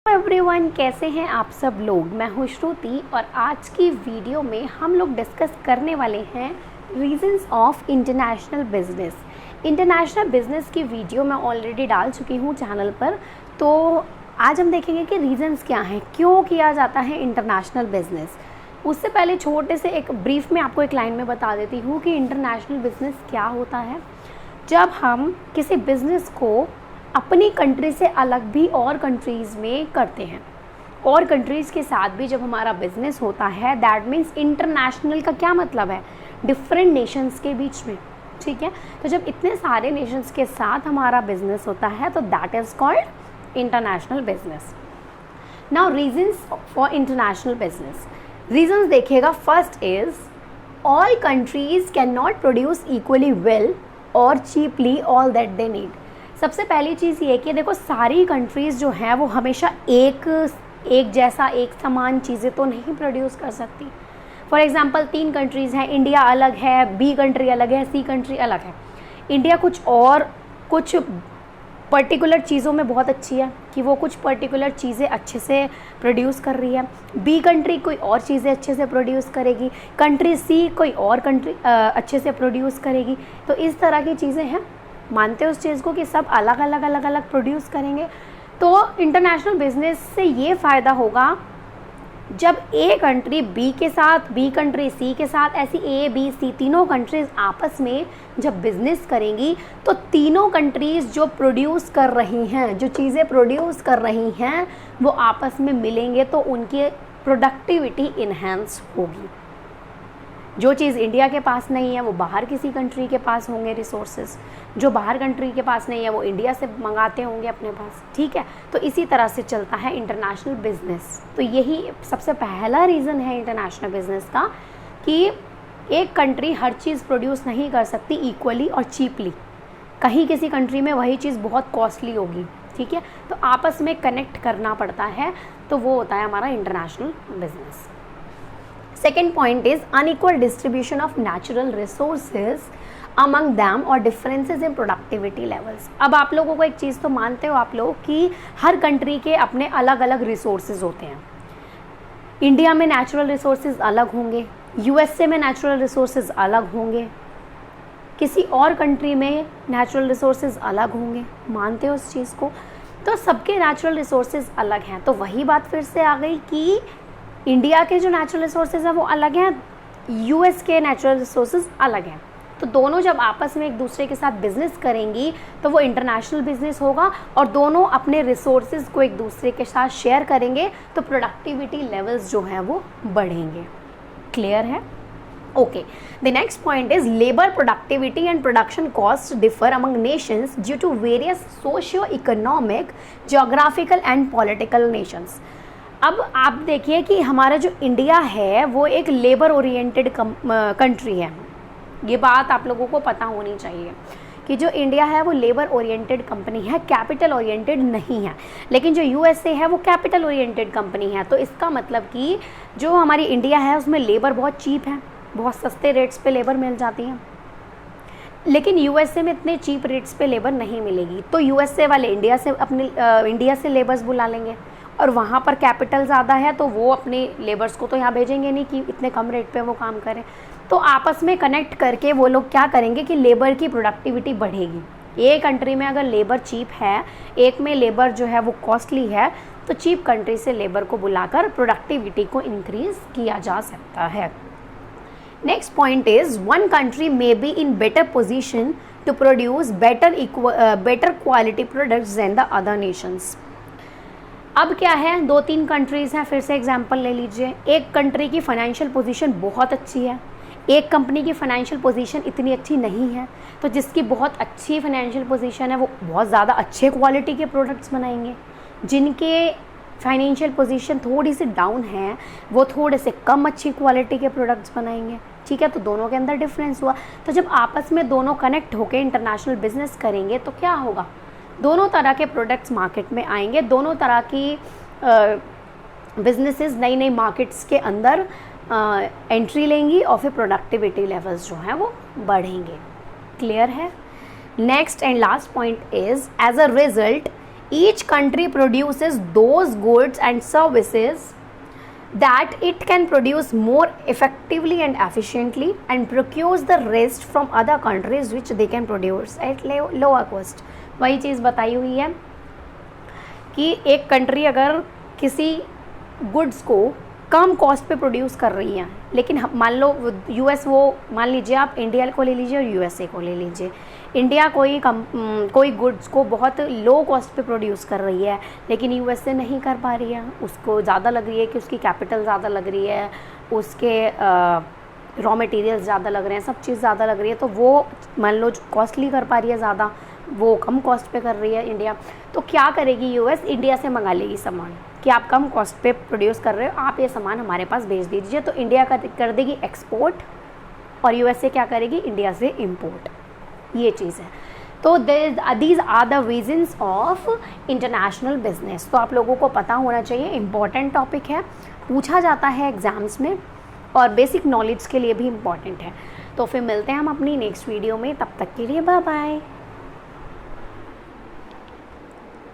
Everyone, कैसे हैं आप सब लोग। मैं हूँ श्रुति और आज की वीडियो में हम लोग डिस्कस करने वाले हैं reasons of international business. International business की वीडियो मैं ऑलरेडी डाल चुकी हूँ चैनल पर, तो आज हम देखेंगे कि रीजंस क्या हैं, क्यों किया जाता है इंटरनेशनल बिजनेस। उससे पहले छोटे से एक ब्रीफ में आपको एक लाइन में बता देती हूँ कि इंटरनेशनल बिजनेस क्या होता है। जब हम किसी बिज़नेस को अपनी कंट्री से अलग भी और कंट्रीज़ में करते हैं और कंट्रीज़ के साथ भी जब हमारा बिजनेस होता है, दैट मीन्स इंटरनेशनल का क्या मतलब है, डिफरेंट नेशंस के बीच में। ठीक है, तो जब इतने सारे नेशंस के साथ हमारा बिजनेस होता है तो that is called international business. Now reasons for international business, reasons देखिएगा। First is all countries can not produce equally well और cheaply all that they need. सबसे पहली चीज़ ये कि देखो, सारी कंट्रीज़ जो हैं वो हमेशा एक जैसा एक समान चीज़ें तो नहीं प्रोड्यूस कर सकती। फॉर एग्जांपल 3 कंट्रीज़ हैं, इंडिया अलग है, बी कंट्री अलग है, सी कंट्री अलग है। इंडिया कुछ पर्टिकुलर चीज़ों में बहुत अच्छी है कि वो कुछ पर्टिकुलर चीज़ें अच्छे से प्रोड्यूस कर रही है, बी कंट्री कोई और चीज़ें अच्छे से प्रोड्यूस करेगी, कंट्री सी कोई और कंट्री अच्छे से प्रोड्यूस करेगी। तो इस तरह की चीज़ें हैं, मानते हो उस चीज़ को कि सब अलग अलग प्रोड्यूस करेंगे। तो इंटरनेशनल बिजनेस से ये फ़ायदा होगा, जब ए कंट्री बी के साथ, बी कंट्री सी के साथ, ऐसी ए बी सी तीनों कंट्रीज़ आपस में जब बिज़नेस करेंगी तो तीनों कंट्रीज़ जो प्रोड्यूस कर रही हैं, जो चीज़ें प्रोड्यूस कर रही हैं, वो आपस में मिलेंगे तो उनकी प्रोडक्टिविटी इन्हेंस होगी। जो चीज़ इंडिया के पास नहीं है वो बाहर किसी कंट्री के पास होंगे रिसोर्सेज, जो बाहर कंट्री के पास नहीं है वो इंडिया से मंगाते होंगे अपने पास। ठीक है, तो इसी तरह से चलता है इंटरनेशनल बिजनेस। तो यही सबसे पहला रीज़न है इंटरनेशनल बिजनेस का कि एक कंट्री हर चीज़ प्रोड्यूस नहीं कर सकती इक्वली और चीपली। कहीं किसी कंट्री में वही चीज़ बहुत कॉस्टली होगी। ठीक है, तो आपस में कनेक्ट करना पड़ता है, तो वो होता है हमारा international business. Second point is unequal distribution of natural resources among them और differences in productivity levels। अब आप लोगों को एक चीज़ तो मानते हो आप लोग कि हर कंट्री के अपने अलग अलग रिसोर्सेज होते हैं। इंडिया में नेचुरल रिसोर्सेज अलग होंगे, यूएसए में नेचुरल रिसोर्सेज अलग होंगे, किसी और कंट्री में नेचुरल रिसोर्सेज अलग होंगे। मानते हो उस चीज़ को? तो सबके नेचुरल रिसोर्सेज अलग हैं। तो वही बात फिर से आ गई कि इंडिया के जो नेचुरल रिसोर्सेज हैं वो अलग हैं, यूएस के नेचुरल रिसोर्सेज अलग हैं। तो दोनों जब आपस में एक दूसरे के साथ बिजनेस करेंगी तो वो इंटरनेशनल बिजनेस होगा और दोनों अपने रिसोर्सेज को एक दूसरे के साथ शेयर करेंगे तो प्रोडक्टिविटी लेवल्स जो हैं वो बढ़ेंगे। क्लियर है? Okay, the next point is labour productivity and production cost differ among nations due to various socio economic, geographical and political nations. अब आप देखिए कि हमारा जो इंडिया है वो एक लेबर ओरिएंटेड कंट्री है। ये बात आप लोगों को पता होनी चाहिए कि जो इंडिया है वो लेबर ओरिएंटेड कंपनी है, कैपिटल ओरिएंटेड नहीं है। लेकिन जो यूएसए है वो कैपिटल ओरिएंटेड कंपनी है। तो इसका मतलब कि जो हमारी इंडिया है उसमें लेबर बहुत चीप है, बहुत सस्ते रेट्स पे लेबर मिल जाती है। लेकिन यूएसए में इतने चीप रेट्स पे लेबर नहीं मिलेगी, तो यूएसए वाले इंडिया से लेबर्स बुला लेंगे और वहाँ पर कैपिटल ज़्यादा है तो वो अपने लेबर्स को तो यहाँ भेजेंगे नहीं कि इतने कम रेट पे वो काम करें। तो आपस में कनेक्ट करके वो लोग क्या करेंगे कि लेबर की प्रोडक्टिविटी बढ़ेगी। एक कंट्री में अगर लेबर चीप है, एक में लेबर जो है वो कॉस्टली है, तो चीप कंट्री से लेबर को बुलाकर प्रोडक्टिविटी को इंक्रीज़ किया जा सकता है। Next point is one country may be in better position to produce better quality products than the other nations. अब क्या है, 2-3 कंट्रीज़ हैं, फिर से एग्जांपल ले लीजिए। एक कंट्री की फाइनेंशियल पोजीशन बहुत अच्छी है, एक कंपनी की फाइनेंशियल पोजीशन इतनी अच्छी नहीं है, तो जिसकी बहुत अच्छी फाइनेंशियल पोजीशन है वो बहुत ज़्यादा अच्छे क्वालिटी के प्रोडक्ट्स बनाएंगे। जिनके फाइनेंशियल पोजीशन थोड़ी सी डाउन है वो थोड़े से कम अच्छी क्वालिटी के प्रोडक्ट्स बनाएंगे। ठीक है, तो दोनों के अंदर डिफरेंस हुआ। तो जब आपस में दोनों कनेक्ट होकर इंटरनेशनल बिजनेस करेंगे तो क्या होगा, दोनों तरह के प्रोडक्ट्स मार्केट में आएंगे, दोनों तरह की बिजनेसेस नई नई मार्केट्स के अंदर एंट्री लेंगी और फिर प्रोडक्टिविटी लेवल्स जो हैं वो बढ़ेंगे। क्लियर है? Next and last point is as a result each country produces those goods and services that it can produce more effectively and efficiently and procures the rest from other countries which they can produce at lower cost। वही चीज़ बताई हुई है कि एक country अगर किसी goods को कम cost पे प्रोड्यूस कर रही है, लेकिन मान लो यूएस, वो मान लीजिए आप इंडिया को ले लीजिए और यूएसए को ले लीजिए। इंडिया कोई गुड्स को बहुत लो कॉस्ट पे प्रोड्यूस कर रही है, लेकिन यूएसए नहीं कर पा रही है, उसको ज़्यादा लग रही है कि उसकी कैपिटल ज़्यादा लग रही है, उसके रॉ मटेरियल्स ज़्यादा लग रहे हैं, सब चीज़ ज़्यादा लग रही है, तो वो मान लो कॉस्टली कर पा रही है ज़्यादा, वो कम कॉस्ट पे कर रही है इंडिया। तो क्या करेगी यूएस, इंडिया से मंगा लेगी सामान कि आप कम कॉस्ट पे प्रोड्यूस कर रहे हो, आप ये सामान हमारे पास भेज दीजिए। तो इंडिया कर देगी एक्सपोर्ट और यूएसए क्या करेगी, इंडिया से इम्पोर्ट। ये चीज़ है। तो these are the reasons of international business. तो आप लोगों को पता होना चाहिए, इम्पॉर्टेंट टॉपिक है, पूछा जाता है एग्ज़ाम्स में और बेसिक नॉलेज के लिए भी इम्पॉर्टेंट है। तो फिर मिलते हैं हम अपनी नेक्स्ट वीडियो में, तब तक के लिए बाय बाय।